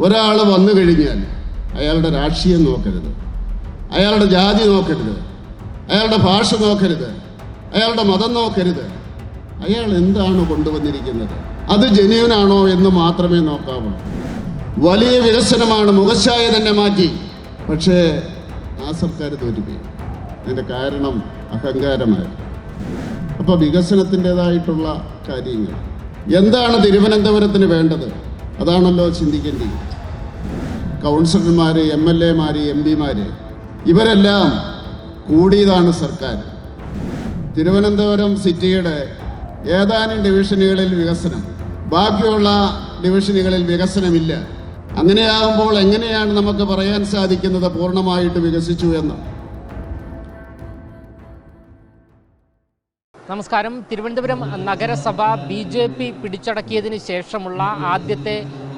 ഒരാൾ വന്നു കഴിഞ്ഞാൽ അയാളുടെ രാഷ്ട്രീയം നോക്കരുത്, അയാളുടെ ജാതി നോക്കരുത്, അയാളുടെ ഭാഷ നോക്കരുത്, അയാളുടെ മതം നോക്കരുത്. അയാൾ എന്താണ് കൊണ്ടുവന്നിരിക്കുന്നത്, അത് ജെന്യൂനാണോ എന്ന് മാത്രമേ നോക്കാവൂ. വലിയ വികസനമാണ്, മുഖച്ഛായ തന്നെ മാറ്റി. പക്ഷേ ആ സർക്കാർ തോറ്റുപോയി. അതിൻ്റെ കാരണം അഹങ്കാരമായിരുന്നു. അപ്പോൾ വികസനത്തിൻ്റെതായിട്ടുള്ള കാര്യങ്ങൾ എന്താണ് തിരുവനന്തപുരത്തിന് വേണ്ടത്, അതാണല്ലോ ചിന്തിക്കേണ്ടത്. കൗൺസിലർമാർ, MLA-മാർ, MP-മാർ ഇവരെല്ലാം കൂടിയതാണ് സർക്കാർ. തിരുവനന്തപുരം സിറ്റിയുടെ ഏതാനും ഡിവിഷനുകളിൽ വികസനം, ബാക്കിയുള്ള ഡിവിഷനുകളിൽ വികസനമില്ല. അങ്ങനെയാകുമ്പോൾ എങ്ങനെയാണ് നമുക്ക് പറയാൻ സാധിക്കുന്നത് പൂർണ്ണമായിട്ട് വികസിച്ചു എന്ന്? നമസ്കാരം. തിരുവനന്തപുരം നഗരസഭ BJP പിടിച്ചടക്കിയതിന് ശേഷമുള്ള ആദ്യത്തെ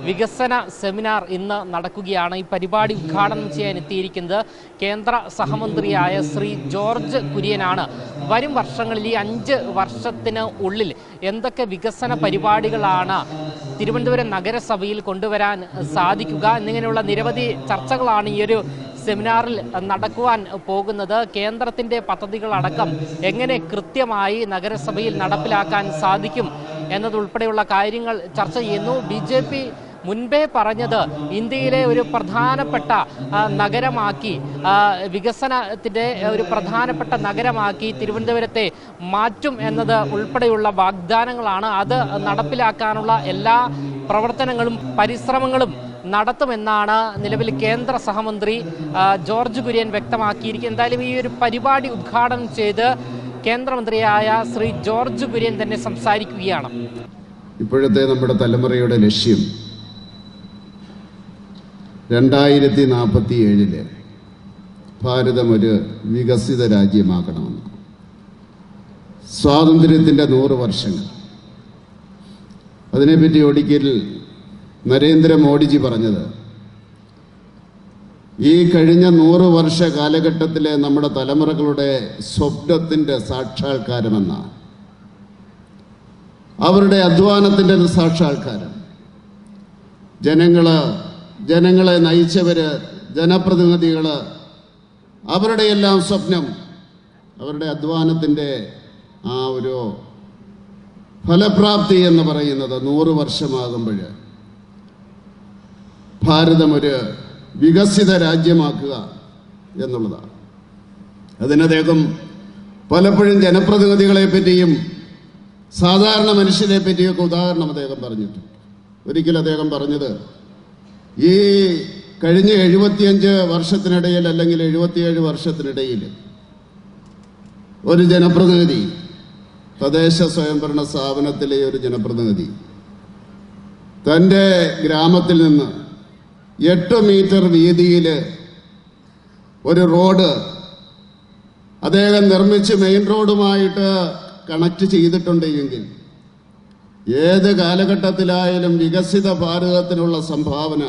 വികസന സെമിനാർ ഇന്ന് നടക്കുകയാണ്. ഈ പരിപാടി ഉദ്ഘാടനം ചെയ്യാൻ എത്തിയിരിക്കുന്നത് കേന്ദ്ര സഹമന്ത്രിയായ ശ്രീ ജോർജ് കുര്യനാണ്. വരും വർഷങ്ങളിൽ ഈ 5 വർഷത്തിന് ഉള്ളിൽ എന്തൊക്കെ വികസന പരിപാടികളാണ് തിരുവനന്തപുരം നഗരസഭയിൽ കൊണ്ടുവരാൻ സാധിക്കുക എന്നിങ്ങനെയുള്ള നിരവധി ചർച്ചകളാണ് ഈ ഒരു സെമിനാറിൽ നടക്കുവാൻ പോകുന്നത്. കേന്ദ്രത്തിൻ്റെ പദ്ധതികളടക്കം എങ്ങനെ കൃത്യമായി നഗരസഭയിൽ നടപ്പിലാക്കാൻ സാധിക്കും എന്നതുൾപ്പെടെയുള്ള കാര്യങ്ങൾ ചർച്ച ചെയ്യുന്നു. BJP മുൻപേ പറഞ്ഞത് ഇന്ത്യയിലെ ഒരു പ്രധാനപ്പെട്ട നഗരമാക്കി, വികസനത്തിൻ്റെ ഒരു പ്രധാനപ്പെട്ട നഗരമാക്കി തിരുവനന്തപുരത്തെ മാറ്റും എന്നത് ഉൾപ്പെടെയുള്ള വാഗ്ദാനങ്ങളാണ്. അത് നടപ്പിലാക്കാനുള്ള എല്ലാ പ്രവർത്തനങ്ങളും പരിശ്രമങ്ങളും നടത്തുമെന്നാണ് നിലവിൽ കേന്ദ്ര സഹമന്ത്രി ജോർജ് കുര്യൻ വ്യക്തമാക്കിയിരിക്കുന്നത്. എന്തായാലും ഈ ഒരു പരിപാടി ഉദ്ഘാടനം ചെയ്ത് കേന്ദ്രമന്ത്രിയായ ശ്രീ ജോർജ് കുര്യൻ തന്നെ സംസാരിക്കുകയാണ്. ഇപ്പോഴത്തെ നമ്മുടെ തലമുറയുടെ ലക്ഷ്യം 2047 ഭാരതം ഒരു വികസിത രാജ്യമാക്കണമെന്ന്. സ്വാതന്ത്ര്യത്തിൻ്റെ 100 വർഷങ്ങൾ. അതിനെപ്പറ്റി ഒരിക്കൽ നരേന്ദ്രമോദിജി പറഞ്ഞത്, ഈ കഴിഞ്ഞ 100 വർഷ കാലഘട്ടത്തിലെ നമ്മുടെ തലമുറകളുടെ സ്വപ്നത്തിൻ്റെ സാക്ഷാത്കാരമെന്നാണ്. അവരുടെ അധ്വാനത്തിൻ്റെ ഒരു സാക്ഷാത്കാരം. ജനങ്ങളെ നയിച്ചവര്, ജനപ്രതിനിധികൾ, അവരുടെ എല്ലാം സ്വപ്നം അവരുടെ അധ്വാനത്തിൻ്റെ ആ ഒരു ഫലപ്രാപ്തി എന്ന് പറയുന്നത് 100 വർഷമാകുമ്പോൾ ഭാരതം ഒരു വികസിത രാജ്യമാക്കുക എന്നുള്ളതാണ്. അതിനദ്ദേഹം പലപ്പോഴും ജനപ്രതിനിധികളെ പറ്റിയും സാധാരണ മനുഷ്യരെ പറ്റിയൊക്കെ ഉദാഹരണം അദ്ദേഹം പറഞ്ഞിട്ടുണ്ട്. ഒരിക്കൽ അദ്ദേഹം പറഞ്ഞത്, ഈ കഴിഞ്ഞ 75 വർഷത്തിനിടയിൽ അല്ലെങ്കിൽ 77 വർഷത്തിനിടയിൽ ഒരു ജനപ്രതിനിധി, തദ്ദേശ സ്വയംഭരണ സ്ഥാപനത്തിലെ ഒരു ജനപ്രതിനിധി തൻ്റെ ഗ്രാമത്തിൽ നിന്ന് 8 മീറ്റർ വീതിയിൽ ഒരു റോഡ് അദ്ദേഹം നിർമ്മിച്ച് മെയിൻ റോഡുമായിട്ട് കണക്ട് ചെയ്തിട്ടുണ്ട് എങ്കിൽ ഏത് കാലഘട്ടത്തിലായാലും വികസിത ഭാരതത്തിനുള്ള സംഭാവന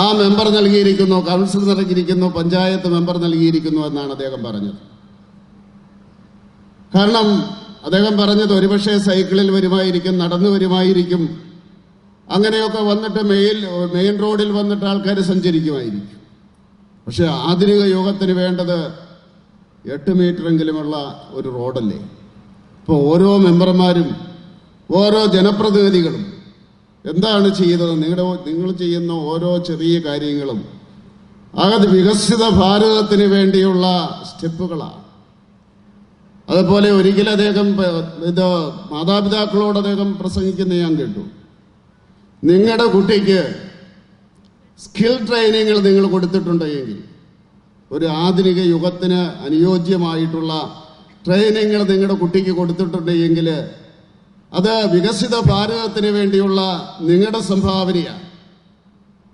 ആ മെമ്പർ നൽകിയിരിക്കുന്നു, കൗൺസിൽ നൽകിയിരിക്കുന്നു, പഞ്ചായത്ത് മെമ്പർ നൽകിയിരിക്കുന്നു എന്നാണ് അദ്ദേഹം പറഞ്ഞത്. കാരണം അദ്ദേഹം പറഞ്ഞത് ഒരുപക്ഷെ സൈക്കിളിൽ വരുമായിരിക്കും, നടന്നു വരുമായിരിക്കും, അങ്ങനെയൊക്കെ വന്നിട്ട് മെയിൻ റോഡിൽ വന്നിട്ട് ആൾക്കാർ സഞ്ചരിക്കുമായിരിക്കും. പക്ഷെ ആധുനിക യുഗത്തിന് വേണ്ടത് 8 മീറ്ററെങ്കിലുമുള്ള ഒരു റോഡല്ലേ. ഇപ്പോൾ ഓരോ മെമ്പർമാരും ഓരോ ജനപ്രതിനിധികളും എന്താണ് ചെയ്തത്? നിങ്ങൾ ചെയ്യുന്ന ഓരോ ചെറിയ കാര്യങ്ങളും അത് വികസിത ഭാരതത്തിന് വേണ്ടിയുള്ള സ്റ്റെപ്പുകളാണ്. അതുപോലെ ഒരിക്കലും അദ്ദേഹം മാതാപിതാക്കളോട് അദ്ദേഹം പ്രസംഗിക്കുന്ന ഞാൻ കേട്ടു. നിങ്ങളുടെ കുട്ടിക്ക് സ്കിൽ ട്രെയിനിങ്ങൾ നിങ്ങൾ കൊടുത്തിട്ടുണ്ടെങ്കിൽ, ഒരു ആധുനിക യുഗത്തിന് അനുയോജ്യമായിട്ടുള്ള ട്രെയിനിങ്ങൾ നിങ്ങളുടെ കുട്ടിക്ക് കൊടുത്തിട്ടുണ്ടെങ്കിൽ അത് വികസിത ഭാരതത്തിന് വേണ്ടിയുള്ള നിങ്ങളുടെ സംഭാവനയാണ്.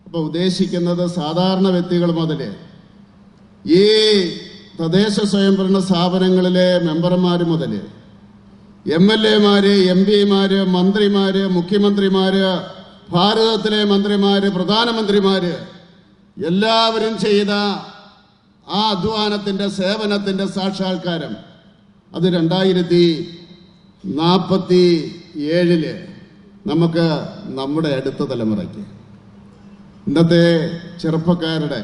അപ്പോൾ ഉദ്ദേശിക്കുന്നത് സാധാരണ വ്യക്തികൾ മുതൽ ഈ തദ്ദേശ സ്വയംഭരണ സ്ഥാപനങ്ങളിലെ മെമ്പർമാർ മുതൽ MLA-മാര്, MP-മാര്, മന്ത്രിമാര്, മുഖ്യമന്ത്രിമാര്, ഭാരതത്തിലെ മന്ത്രിമാര്, പ്രധാനമന്ത്രിമാര് എല്ലാവരും ചെയ്ത ആ അധ്വാനത്തിൻ്റെ സേവനത്തിൻ്റെ സാക്ഷാത്കാരം അത് 2047 നമുക്ക് നമ്മുടെ അടുത്ത തലമുറയ്ക്ക് ഇന്നത്തെ ചെറുപ്പക്കാരുടെ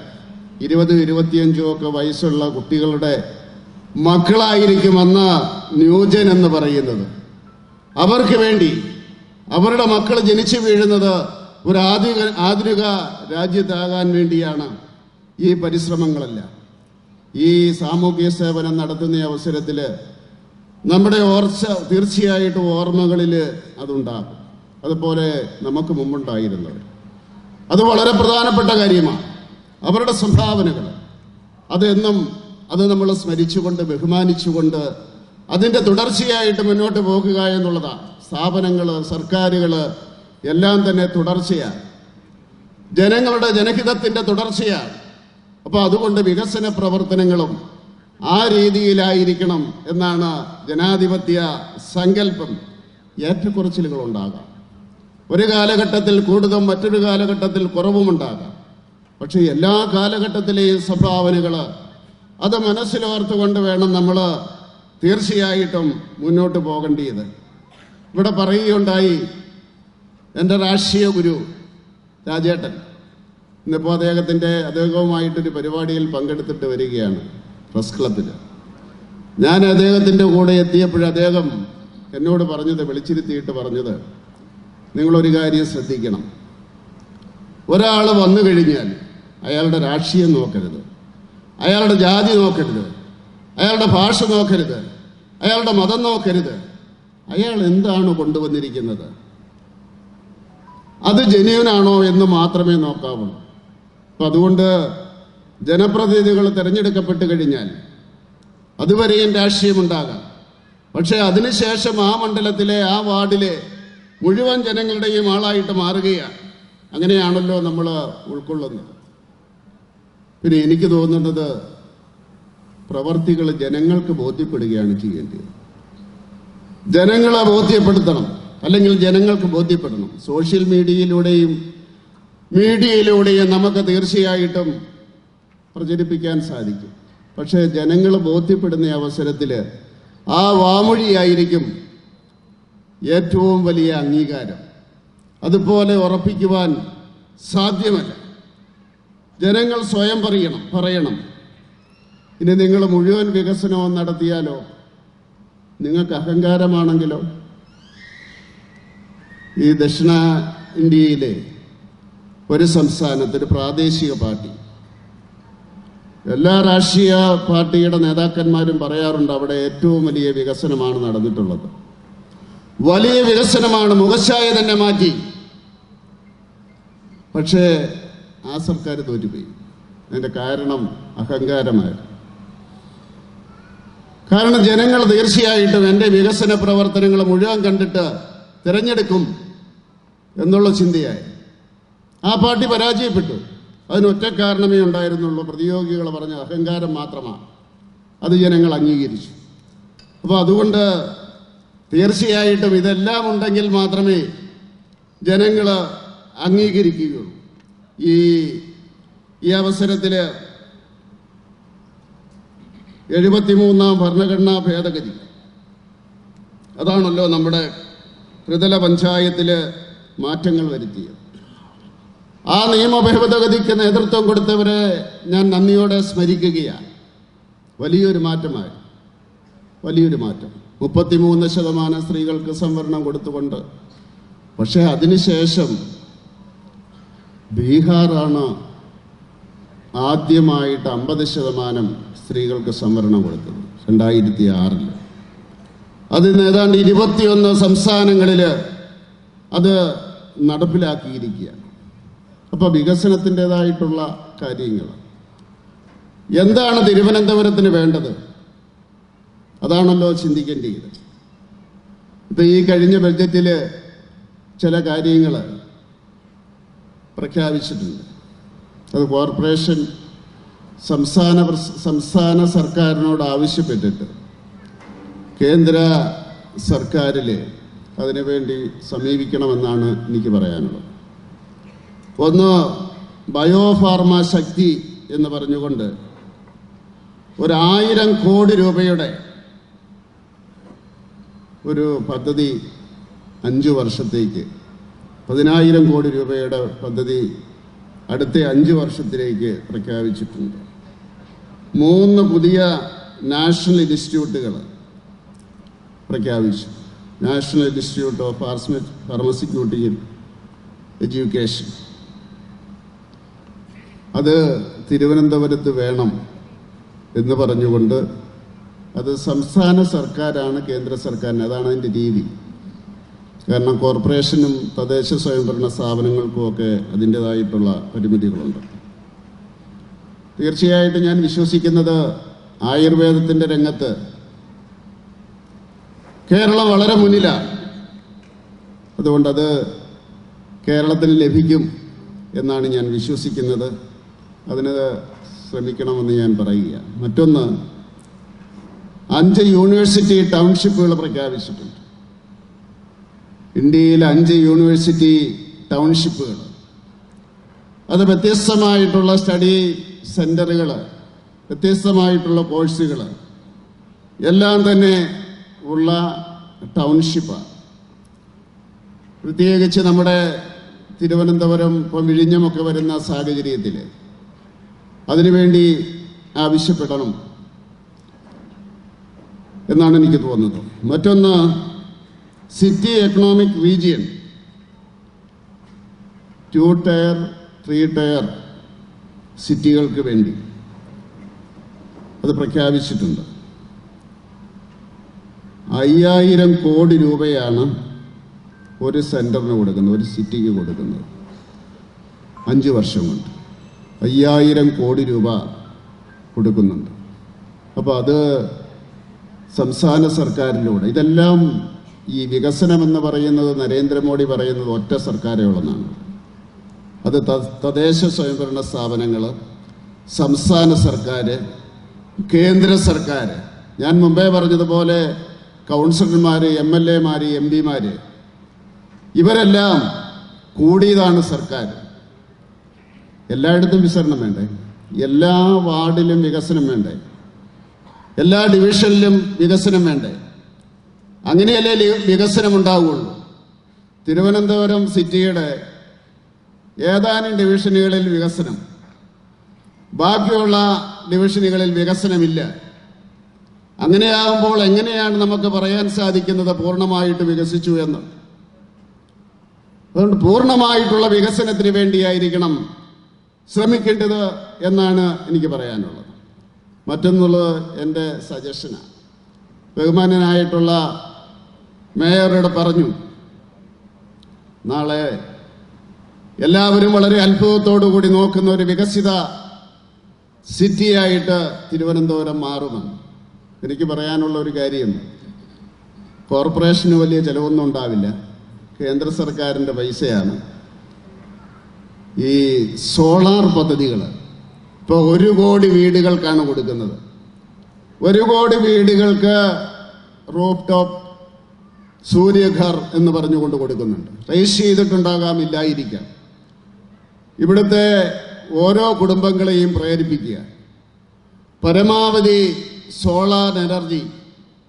20-25 ഒക്കെ വയസ്സുള്ള കുട്ടികളുടെ മക്കളായിരിക്കും അന്ന് ന്യൂജൻ എന്ന് പറയുന്നത്. അവർക്ക് വേണ്ടി അവരുടെ മക്കൾ ജനിച്ചു വീഴുന്നത് ഒരു ആധുനിക രാജ്യത്താകാൻ വേണ്ടിയാണ് ഈ പരിശ്രമങ്ങളെല്ലാം. ഈ സാമൂഹ്യ സേവനം നടത്തുന്ന അവസരത്തിൽ നമ്മുടെ തീർച്ചയായിട്ടും ഓർമ്മകളിൽ അതുണ്ടാകും. അതുപോലെ നമുക്ക് മുമ്പുണ്ടായിരുന്നവർ, അത് വളരെ പ്രധാനപ്പെട്ട കാര്യമാണ്. അവരുടെ സംഭാവനകൾ അതെന്നും അത് നമ്മൾ സ്മരിച്ചുകൊണ്ട് ബഹുമാനിച്ചുകൊണ്ട് അതിൻ്റെ തുടർച്ചയായിട്ട് മുന്നോട്ട് പോകുക എന്നുള്ളതാണ്. സ്ഥാപനങ്ങൾ, സർക്കാരുകൾ എല്ലാം തന്നെ തുടർച്ചയാണ്, ജനങ്ങളുടെ ജനഹിതത്തിൻ്റെ തുടർച്ചയാണ്. അപ്പോൾ അതുകൊണ്ട് വികസന പ്രവർത്തനങ്ങളും ആ രീതിയിലായിരിക്കണം എന്നാണ് ജനാധിപത്യ സങ്കല്പം. ഏറ്റക്കുറച്ചിലുകളുണ്ടാകാം, ഒരു കാലഘട്ടത്തിൽ കൂടുതലും മറ്റൊരു കാലഘട്ടത്തിൽ കുറവുമുണ്ടാകാം. പക്ഷേ എല്ലാ കാലഘട്ടത്തിലെയും സംഭാവനകൾ അത് മനസ്സിലോർത്തുകൊണ്ട് വേണം നമ്മൾ തീർച്ചയായിട്ടും മുന്നോട്ട് പോകേണ്ടത്. ഇവിടെ പറയുകയുണ്ടായി എൻ്റെ രാഷ്ട്രീയ ഗുരു രാജേട്ടൻ. ഇന്നിപ്പോൾ അദ്ദേഹവുമായിട്ടൊരു പരിപാടിയിൽ പങ്കെടുത്തിട്ട് വരികയാണ് പ്രസ് ക്ലബിൽ. ഞാൻ അദ്ദേഹത്തിൻ്റെ കൂടെ എത്തിയപ്പോൾ അദ്ദേഹം എന്നോട് പറഞ്ഞത്, വിളിച്ചിരുത്തിയിട്ട് പറഞ്ഞത്, നിങ്ങളൊരു കാര്യം ശ്രദ്ധിക്കണം. ഒരാൾ വന്നു കഴിഞ്ഞാൽ അയാളുടെ രാഷ്ട്രീയം നോക്കരുത്, അയാളുടെ ജാതി നോക്കരുത്, അയാളുടെ ഭാഷ നോക്കരുത്, അയാളുടെ മതം നോക്കരുത്. അയാൾ എന്താണ് കൊണ്ടുവന്നിരിക്കുന്നത്, അത് ജെന്യുവനാണോ എന്ന് മാത്രമേ നോക്കാവൂ. അപ്പം അതുകൊണ്ട് ജനപ്രതിനിധികൾ തിരഞ്ഞെടുക്കപ്പെട്ട് കഴിഞ്ഞാൽ അതുവരെയും രാഷ്ട്രീയമുണ്ടാകാം. പക്ഷേ അതിനുശേഷം ആ മണ്ഡലത്തിലെ, ആ വാർഡിലെ മുഴുവൻ ജനങ്ങളുടെയും ആളായിട്ട് മാറുകയാണ്. അങ്ങനെയാണല്ലോ നമ്മൾ ഉൾക്കൊള്ളുന്നത്. പിന്നെ എനിക്ക് തോന്നുന്നത് പ്രവർത്തികൾ ജനങ്ങൾക്ക് ബോധ്യപ്പെടുകയാണ് ചെയ്യേണ്ടത്. ജനങ്ങളെ ബോധ്യപ്പെടുത്തണം, അല്ലെങ്കിൽ ജനങ്ങൾക്ക് ബോധ്യപ്പെടണം. സോഷ്യൽ മീഡിയയിലൂടെയും നമുക്ക് തീർച്ചയായിട്ടും പ്രചരിപ്പിക്കാൻ സാധിക്കും. പക്ഷേ ജനങ്ങൾ ബോധ്യപ്പെടുന്ന അവസരത്തിൽ ആ വാമൊഴിയായിരിക്കും ഏറ്റവും വലിയ അംഗീകാരം. അതുപോലെ ഉറപ്പിക്കുവാൻ സാധ്യമല്ല. ജനങ്ങൾ സ്വയം പറയണം. ഇനി നിങ്ങൾ മുഴുവൻ വികസനവും നടത്തിയാലോ, നിങ്ങൾക്ക് അഹങ്കാരമാണെങ്കിലോ. ഈ ദക്ഷിണ ഇന്ത്യയിലെ ഒരു സംസ്ഥാനത്ത് ഒരു പ്രാദേശിക പാർട്ടി, എല്ലാ രാഷ്ട്രീയ പാർട്ടിയുടെ നേതാക്കന്മാരും പറയാറുണ്ട് അവിടെ ഏറ്റവും വലിയ വികസനമാണ് നടന്നിട്ടുള്ളത്, വലിയ വികസനമാണ്, മുഖച്ഛായ തന്നെ മാറ്റി. പക്ഷേ ആ സർക്കാർ തോറ്റുപോയി. അതിൻ്റെ കാരണം അഹങ്കാരമായിരുന്നു. കാരണം ജനങ്ങൾ തീർച്ചയായിട്ടും എൻ്റെ വികസന പ്രവർത്തനങ്ങൾ മുഴുവൻ കണ്ടിട്ട് തിരഞ്ഞെടുക്കും എന്നുള്ള ചിന്തയായി. ആ പാർട്ടി പരാജയപ്പെട്ടു. അതിനൊറ്റ കാരണമേ ഉണ്ടായിരുന്നുള്ളൂ, പ്രതിയോഗികൾ പറഞ്ഞ അഹങ്കാരം മാത്രമാണ്. അത് ജനങ്ങൾ അംഗീകരിച്ചു. അപ്പോൾ അതുകൊണ്ട് തീർച്ചയായിട്ടും ഇതെല്ലാം ഉണ്ടെങ്കിൽ മാത്രമേ ജനങ്ങൾ അംഗീകരിക്കുകയുള്ളൂ. ഈ അവസരത്തിൽ 73ാം ഭരണഘടനാ ഭേദഗതി, അതാണല്ലോ നമ്മുടെ ത്രിതല പഞ്ചായത്തിൽ മാറ്റങ്ങൾ വരുത്തിയത്. ആ നിയമ ഭേദഗതിക്ക് നേതൃത്വം കൊടുത്തവരെ ഞാൻ നന്ദിയോടെ സ്മരിക്കുകയാണ്. വലിയൊരു മാറ്റമായി, വലിയൊരു മാറ്റം. 33% സ്ത്രീകൾക്ക് സംവരണം കൊടുത്തുകൊണ്ട്. പക്ഷേ അതിനുശേഷം ബീഹാറാണ് ആദ്യമായിട്ട് 50% സ്ത്രീകൾക്ക് സംവരണം കൊടുത്തത് 2006. അതിന് ഏതാണ്ട് 21 സംസ്ഥാനങ്ങളിൽ അത് നടപ്പിലാക്കിയിരിക്കുകയാണ്. അപ്പോൾ വികസനത്തിൻ്റെതായിട്ടുള്ള കാര്യങ്ങൾ എന്താണ് തിരുവനന്തപുരത്തിന് വേണ്ടത്, അതാണല്ലോ ചിന്തിക്കേണ്ടത്. ഇപ്പം ഈ കഴിഞ്ഞ ബഡ്ജറ്റിൽ ചില കാര്യങ്ങൾ പ്രഖ്യാപിച്ചിട്ടുണ്ട്. അത് കോർപ്പറേഷൻ സംസ്ഥാന സർക്കാരിനോട് ആവശ്യപ്പെട്ടിട്ട് കേന്ദ്ര സർക്കാരിൽ അതിനുവേണ്ടി സമീപിക്കണമെന്നാണ് എനിക്ക് പറയാനുള്ളത്. ഒന്ന്, ബയോഫാർമ ശക്തി എന്ന് പറഞ്ഞുകൊണ്ട് 1000 കോടി രൂപയുടെ ഒരു പദ്ധതി 5 വർഷത്തേക്ക് 10,000 കോടി രൂപയുടെ പദ്ധതി അടുത്ത 5 വർഷത്തിലേക്ക് പ്രഖ്യാപിച്ചിട്ടുണ്ട്. 3 പുതിയ നാഷണൽ ഇൻസ്റ്റിറ്റ്യൂട്ടുകൾ പ്രഖ്യാപിച്ചു. National institute of pharmaceutical education. അത് തിരുവനന്തപുരത്ത് വേണം എന്ന് പറഞ്ഞുകൊണ്ട് അത് സംസ്ഥാന സർക്കാരാണ് കേന്ദ്ര സർക്കാരിന്, അതാണ് അതിൻ്റെ രീതി. കാരണം കോർപ്പറേഷനും തദ്ദേശ സ്വയംഭരണ സ്ഥാപനങ്ങൾക്കും ഒക്കെ അതിൻ്റെതായിട്ടുള്ള പരിമിതികളുണ്ട്. തീർച്ചയായിട്ടും ഞാൻ വിശ്വസിക്കുന്നത് ആയുർവേദത്തിൻ്റെ രംഗത്ത് കേരളം വളരെ മുന്നിലാണ്. അതുകൊണ്ടത് കേരളത്തിന് ലഭിക്കും എന്നാണ് ഞാൻ വിശ്വസിക്കുന്നത്. അതിന് ശ്രമിക്കണമെന്ന് ഞാൻ പറയുക. മറ്റൊന്ന്, 5 യൂണിവേഴ്സിറ്റി ടൗൺഷിപ്പുകൾ പ്രഖ്യാപിച്ചിട്ടുണ്ട്. ഇന്ത്യയിൽ 5 യൂണിവേഴ്സിറ്റി ടൗൺഷിപ്പുകൾ. അത് വ്യത്യസ്തമായിട്ടുള്ള സ്റ്റഡി സെൻ്ററുകൾ, വ്യത്യസ്തമായിട്ടുള്ള കോഴ്സുകൾ എല്ലാം തന്നെ ഉള്ള ടൗൺഷിപ്പാണ്. പ്രത്യേകിച്ച് നമ്മുടെ തിരുവനന്തപുരം ഇപ്പം വിഴിഞ്ഞമൊക്കെ വരുന്ന സാഹചര്യത്തിൽ അതിനുവേണ്ടി ആവശ്യപ്പെടണം എന്നാണ് എനിക്ക് തോന്നുന്നത്. മറ്റൊന്ന്, city economic region 2 tier 3 tier സിറ്റികൾക്ക് വേണ്ടി അത് പ്രഖ്യാപിച്ചിട്ടുണ്ട്. 5000 കോടി രൂപയാണ് ഒരു സെൻറ്ററിന് കൊടുക്കുന്നത്, ഒരു സിറ്റിക്ക് കൊടുക്കുന്നത്. 5 വർഷം കൊണ്ട് 5000 കോടി രൂപ കൊടുക്കുന്നുണ്ട്. അപ്പോൾ അത് സംസ്ഥാന സർക്കാരിലൂടെ, ഇതെല്ലാം ഈ വികസനം എന്ന് പറയുന്നത് നരേന്ദ്രമോദി പറയുന്നത് ഒറ്റ സർക്കാരേ ഉള്ളതാണ്. അത് തദ്ദേശ സ്വയംഭരണ സ്ഥാപനങ്ങൾ, സംസ്ഥാന സർക്കാർ, കേന്ദ്ര സർക്കാർ, ഞാൻ മുമ്പേ പറഞ്ഞതുപോലെ കൗൺസിലർമാർ, MLA മാർ, MP മാർ, ഇവരെല്ലാം കൂടിയതാണ് സർക്കാർ. എല്ലായിടത്തും വികസനം വേണ്ടേ? എല്ലാ വാർഡിലും വികസനം വേണ്ടേ? എല്ലാ ഡിവിഷനിലും വികസനം വേണ്ടേ? അങ്ങനെയല്ലേ വികസനം ഉണ്ടാവുകയുള്ളൂ. തിരുവനന്തപുരം സിറ്റിയുടെ ഏതാനും ഡിവിഷനുകളിൽ വികസനം, ബാക്കിയുള്ള ഡിവിഷനുകളിൽ വികസനമില്ല. അങ്ങനെയാകുമ്പോൾ എങ്ങനെയാണ് നമുക്ക് പറയാൻ സാധിക്കുന്നത് പൂർണ്ണമായിട്ട് വികസിച്ചു എന്ന്? അതുകൊണ്ട് പൂർണ്ണമായിട്ടുള്ള വികസനത്തിന് വേണ്ടിയായിരിക്കണം ശ്രമിക്കേണ്ടത് എന്നാണ് എനിക്ക് പറയാനുള്ളത്. മറ്റൊന്നുള്ളത് എൻ്റെ സജഷനാണ്. ബഹുമാനനായിട്ടുള്ള മേയറോട് പറഞ്ഞു, നാളെ എല്ലാവരും വളരെ അത്ഭുതത്തോടു കൂടി നോക്കുന്ന ഒരു വികസിത സിറ്റിയായിട്ട് തിരുവനന്തപുരം മാറുമെന്ന്. എനിക്ക് പറയാനുള്ള ഒരു കാര്യം, കോർപ്പറേഷന് വലിയ ചിലവൊന്നും ഉണ്ടാവില്ല, കേന്ദ്ര സർക്കാരിൻ്റെ പൈസയാണ്. ഈ സോളാർ പദ്ധതികൾ ഇപ്പോൾ 1 കോടി വീടുകൾക്കാണ് കൊടുക്കുന്നത്. 1 കോടി വീടുകൾക്ക് റൂഫ് ടോപ്പ് സൂര്യഘർ എന്ന് പറഞ്ഞുകൊണ്ട് കൊടുക്കുന്നുണ്ട്. രജിസ്റ്റർ ചെയ്തിട്ടുണ്ടാകാം, ഇല്ലായിരിക്കാം. ഇവിടുത്തെ ഓരോ കുടുംബങ്ങളെയും പ്രേരിപ്പിക്കുക, പരമാവധി സോളാർ എനർജി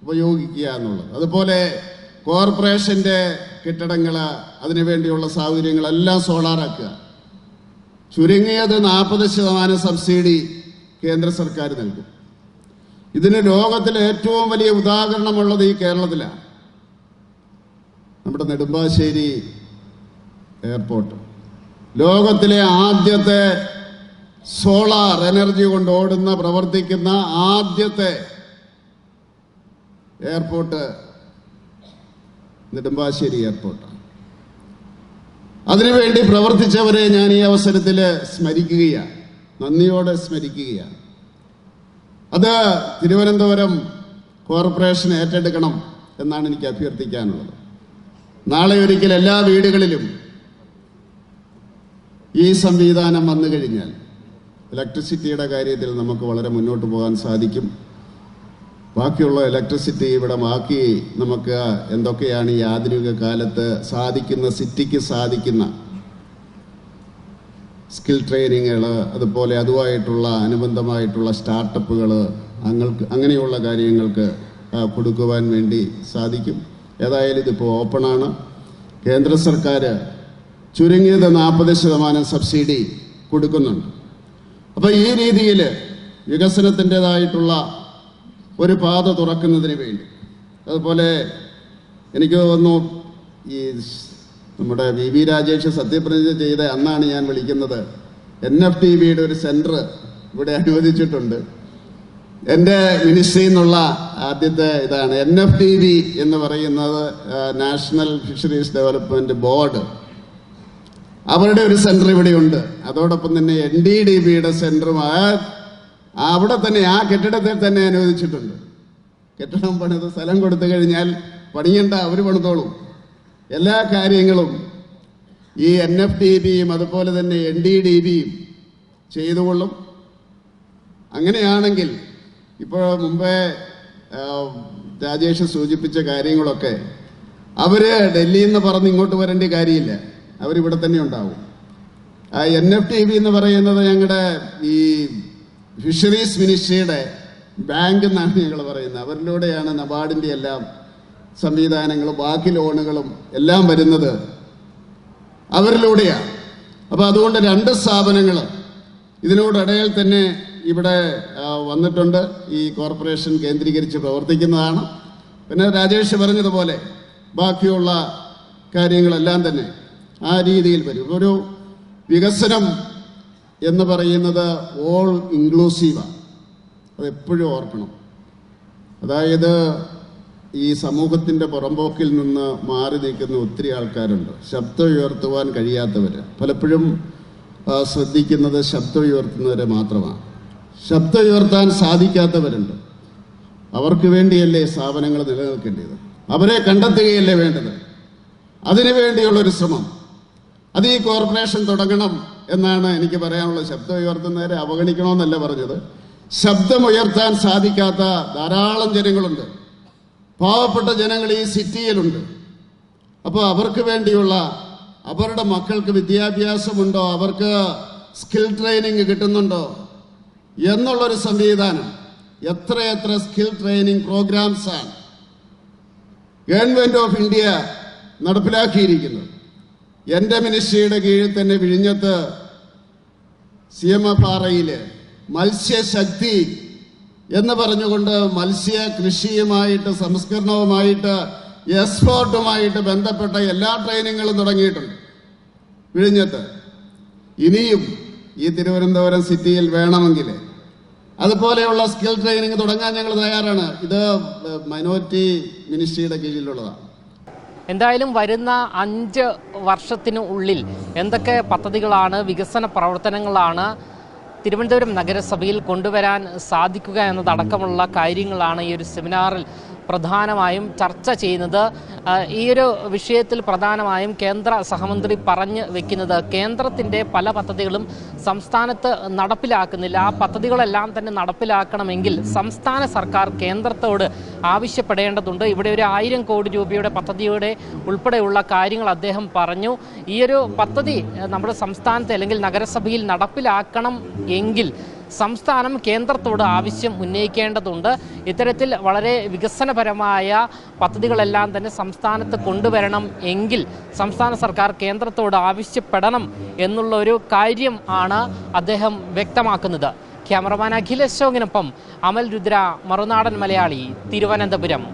ഉപയോഗിക്കുക എന്നുള്ളത്. അതുപോലെ കോർപ്പറേഷൻ്റെ കെട്ടിടങ്ങൾ, അതിനുവേണ്ടിയുള്ള സൗകര്യങ്ങളെല്ലാം സോളാറാക്കുക. ചുരുങ്ങിയത് 40% സബ്സിഡി കേന്ദ്ര സർക്കാർ നൽകും. ഇതിന് ലോകത്തിലെ ഏറ്റവും വലിയ ഉദാഹരണമുള്ളത് ഈ കേരളത്തിലാണ്. നമ്മുടെ നെടുമ്പാശ്ശേരി എയർപോർട്ട് ലോകത്തിലെ ആദ്യത്തെ സോളാർ എനർജി കൊണ്ട് ഓടുന്ന, പ്രവർത്തിക്കുന്ന ആദ്യത്തെ എയർപോർട്ട് നെടുമ്പാശ്ശേരി എയർപോർട്ടാണ്. അതിനുവേണ്ടി പ്രവർത്തിച്ചവരെ ഞാൻ ഈ അവസരത്തിൽ സ്മരിക്കുകയാണ്, നന്ദിയോടെ സ്മരിക്കുകയാണ്. അത് തിരുവനന്തപുരം കോർപ്പറേഷൻ ഏറ്റെടുക്കണം എന്നാണ് എനിക്ക് അഭ്യർത്ഥിക്കാനുള്ളത്. നാളെ ഒരിക്കൽ എല്ലാ വീടുകളിലും ഈ സംവിധാനം വന്നു കഴിഞ്ഞാൽ ഇലക്ട്രിസിറ്റിയുടെ കാര്യത്തിൽ നമുക്ക് വളരെ മുന്നോട്ട് പോകാൻ സാധിക്കും. ബാക്കിയുള്ള ഇലക്ട്രിസിറ്റി ഇവിടെ ബാക്കി നമുക്ക് എന്തൊക്കെയാണ് ഈ ആധുനിക കാലത്ത് സാധിക്കുന്ന, സിറ്റിക്ക് സാധിക്കുന്ന സ്കിൽ ട്രെയിനിങ്ങുകൾ, അതുപോലെ അതുമായിട്ടുള്ള അനുബന്ധമായിട്ടുള്ള സ്റ്റാർട്ടപ്പുകൾ, അങ്ങനെയുള്ള കാര്യങ്ങൾക്ക് കൊടുക്കുവാൻ വേണ്ടി സാധിക്കും. ഏതായാലും ഇതിപ്പോൾ ഓപ്പണാണ്. കേന്ദ്ര സർക്കാർ ചുരുങ്ങിയത് 40% സബ്സിഡി കൊടുക്കുന്നുണ്ട്. അപ്പോൾ ഈ രീതിയിൽ വികസനത്തിൻ്റെതായിട്ടുള്ള ഒരു പാത തുറക്കുന്നതിന് വേണ്ടി, അതുപോലെ എനിക്ക് തോന്നുന്നു ഈ നമ്മുടെ വി രാജേഷ് സത്യപ്രതിജ്ഞ ചെയ്ത അന്നാണ് ഞാൻ വിളിക്കുന്നത്, NFTVയുടെ ഒരു സെൻറ്റർ ഇവിടെ അനുവദിച്ചിട്ടുണ്ട്. എൻ്റെ മിനിസ്ട്രിയിൽ നിന്നുള്ള ആദ്യത്തെ ഇതാണ് NFTV എന്ന് പറയുന്നത്, നാഷണൽ ഫിഷറീസ് ഡെവലപ്മെൻറ്റ് ബോർഡ്. അവരുടെ ഒരു സെൻറ്റർ ഇവിടെയുണ്ട്. അതോടൊപ്പം തന്നെ NDDBയുടെ സെൻറ്ററും അവിടെ തന്നെ ആ കെട്ടിടത്തിൽ തന്നെ അനുവദിച്ചിട്ടുണ്ട്. കെട്ടിടം പണിത് സ്ഥലം കൊടുത്തു കഴിഞ്ഞാൽ പണിയണ്ട, അവർ പണിതോളും. എല്ലാ കാര്യങ്ങളും ഈ NFTBയും അതുപോലെ തന്നെ NDDBയും ചെയ്തുകൊള്ളും. അങ്ങനെയാണെങ്കിൽ ഇപ്പോൾ മുമ്പേ രാജേഷ് സൂചിപ്പിച്ച കാര്യങ്ങളൊക്കെ അവർ ഡൽഹിയിൽ നിന്ന് പറഞ്ഞ് ഇങ്ങോട്ട് വരേണ്ട കാര്യമില്ല, അവരിവിടെ തന്നെ ഉണ്ടാവും. ആ NFTB എന്ന് പറയുന്നത് ഞങ്ങളുടെ ഈ ഫിഷറീസ് മിനിസ്ട്രിയുടെ ബാങ്ക് എന്നാണ് ഞങ്ങൾ പറയുന്നത്. അവരിലൂടെയാണ് നബാർഡിൻ്റെ എല്ലാം സംവിധാനങ്ങളും ബാക്കി ലോണുകളും എല്ലാം വരുന്നത് അവരിലൂടെയാണ്. അപ്പോൾ അതുകൊണ്ട് രണ്ട് സ്ഥാപനങ്ങൾ ഇതിനോടിടയിൽ തന്നെ ഇവിടെ വന്നിട്ടുണ്ട്. ഈ കോർപ്പറേഷൻ കേന്ദ്രീകരിച്ച് പ്രവർത്തിക്കുന്നതാണ്. പിന്നെ രാജേഷ് പറഞ്ഞതുപോലെ ബാക്കിയുള്ള കാര്യങ്ങളെല്ലാം തന്നെ ആ രീതിയിൽ വരും. ഒരു വികസനം എന്ന് പറയുന്നത് ഓൾ ഇൻക്ലൂസീവാണ്. അതെപ്പോഴും ഓർക്കണം. അതായത് ഈ സമൂഹത്തിൻ്റെ പുറമ്പോക്കിൽ നിന്ന് മാറി നിൽക്കുന്ന ഒത്തിരി ആൾക്കാരുണ്ട്, ശബ്ദം ഉയർത്തുവാൻ കഴിയാത്തവർ. പലപ്പോഴും ശ്രദ്ധിക്കുന്നത് ശബ്ദം ഉയർത്തുന്നവരെ മാത്രമാണ്. ശബ്ദം ഉയർത്താൻ സാധിക്കാത്തവരുണ്ട്. അവർക്ക് വേണ്ടിയല്ലേ സ്ഥാപനങ്ങൾ നിലനിൽക്കേണ്ടത്? അവരെ കണ്ടെത്തുകയല്ലേ വേണ്ടത്? അതിനുവേണ്ടിയുള്ളൊരു ശ്രമം അത് ഈ കോർപ്പറേഷൻ തുടങ്ങണം എന്നാണ് എനിക്ക് പറയാനുള്ളത്. ശബ്ദം ഉയർത്തുന്നവരെ അവഗണിക്കണമെന്നല്ല പറഞ്ഞത്. ശബ്ദമുയർത്താൻ സാധിക്കാത്ത ധാരാളം ജനങ്ങളുണ്ട്, പാവപ്പെട്ട ജനങ്ങൾ ഈ സിറ്റിയിലുണ്ട്. അപ്പോൾ അവർക്ക് വേണ്ടിയുള്ള, അവരുടെ മക്കൾക്ക് വിദ്യാഭ്യാസമുണ്ടോ, അവർക്ക് സ്കിൽ ട്രെയിനിങ് കിട്ടുന്നുണ്ടോ എന്നുള്ളൊരു സംവിധാനം, എത്രയെത്ര സ്കിൽ ട്രെയിനിങ് പ്രോഗ്രാംസാണ് ഗവൺമെൻറ് ഓഫ് ഇന്ത്യ നടപ്പിലാക്കിയിരിക്കുന്നത്. എൻ്റെ മിനിസ്ട്രിയുടെ കീഴിൽ തന്നെ വിഴിഞ്ഞത്ത് CMFRIയിൽ മത്സ്യശക്തി എന്ന് പറഞ്ഞുകൊണ്ട് മത്സ്യ കൃഷിയുമായിട്ട് സംസ്കരണവുമായിട്ട് എക്സ്പോർട്ടുമായിട്ട് ബന്ധപ്പെട്ട എല്ലാ ട്രെയിനിങ്ങുകളും തുടങ്ങിയിട്ടുണ്ട് വിഴിഞ്ഞത്ത്. ഇനിയും ഈ തിരുവനന്തപുരം സിറ്റിയിൽ വേണമെങ്കിൽ അതുപോലെയുള്ള സ്കിൽ ട്രെയിനിങ് തുടങ്ങാൻ ഞങ്ങൾ തയ്യാറാണ്. ഇത് മൈനോറിറ്റി മിനിസ്ട്രിയുടെ കീഴിലുള്ളതാണ്. എന്തായാലും വരുന്ന 5 വർഷത്തിന് ഉള്ളിൽ എന്തൊക്കെ പദ്ധതികളാണ്, വികസന പ്രവർത്തനങ്ങളാണ് തിരുവനന്തപുരം നഗരസഭയിൽ കൊണ്ടുവരാൻ സാധിക്കുക എന്നതടക്കമുള്ള കാര്യങ്ങളാണ് ഈ ഒരു സെമിനാറിൽ പ്രധാനമായും ചർച്ച ചെയ്യുന്നത്. ഈ ഒരു വിഷയത്തിൽ പ്രധാനമായും കേന്ദ്ര സഹമന്ത്രി പറഞ്ഞു വെക്കുന്നത്, കേന്ദ്രത്തിൻ്റെ പല പദ്ധതികളും സംസ്ഥാനത്ത് നടപ്പിലാക്കുന്നില്ല. ആ പദ്ധതികളെല്ലാം തന്നെ നടപ്പിലാക്കണമെങ്കിൽ സംസ്ഥാന സർക്കാർ കേന്ദ്രത്തോട് ആവശ്യപ്പെടേണ്ടതുണ്ട്. ഇവിടെ ഒരു 1000 കോടി രൂപയുടെ പദ്ധതിയുടെ ഉൾപ്പെടെയുള്ള കാര്യങ്ങൾ അദ്ദേഹം പറഞ്ഞു. ഈ ഒരു പദ്ധതി നമ്മുടെ സംസ്ഥാനത്ത് അല്ലെങ്കിൽ നഗരസഭയിൽ നടപ്പിലാക്കണം എങ്കിൽ സംസ്ഥാനം കേന്ദ്രത്തോട് ആവശ്യം ഉന്നയിക്കേണ്ടതുണ്ട്. ഇത്തരത്തിൽ വളരെ വികസനപരമായ പദ്ധതികളെല്ലാം തന്നെ സംസ്ഥാനത്ത് കൊണ്ടുവരണം എങ്കിൽ സംസ്ഥാന സർക്കാർ കേന്ദ്രത്തോട് ആവശ്യപ്പെടണം എന്നുള്ള ഒരു കാര്യം ആണ് അദ്ദേഹം വ്യക്തമാക്കുന്നത്. ക്യാമറമാൻ അഖിൽ അശോകിനൊപ്പം അമൽ രുദ്ര, മറുനാടൻ മലയാളി, തിരുവനന്തപുരം.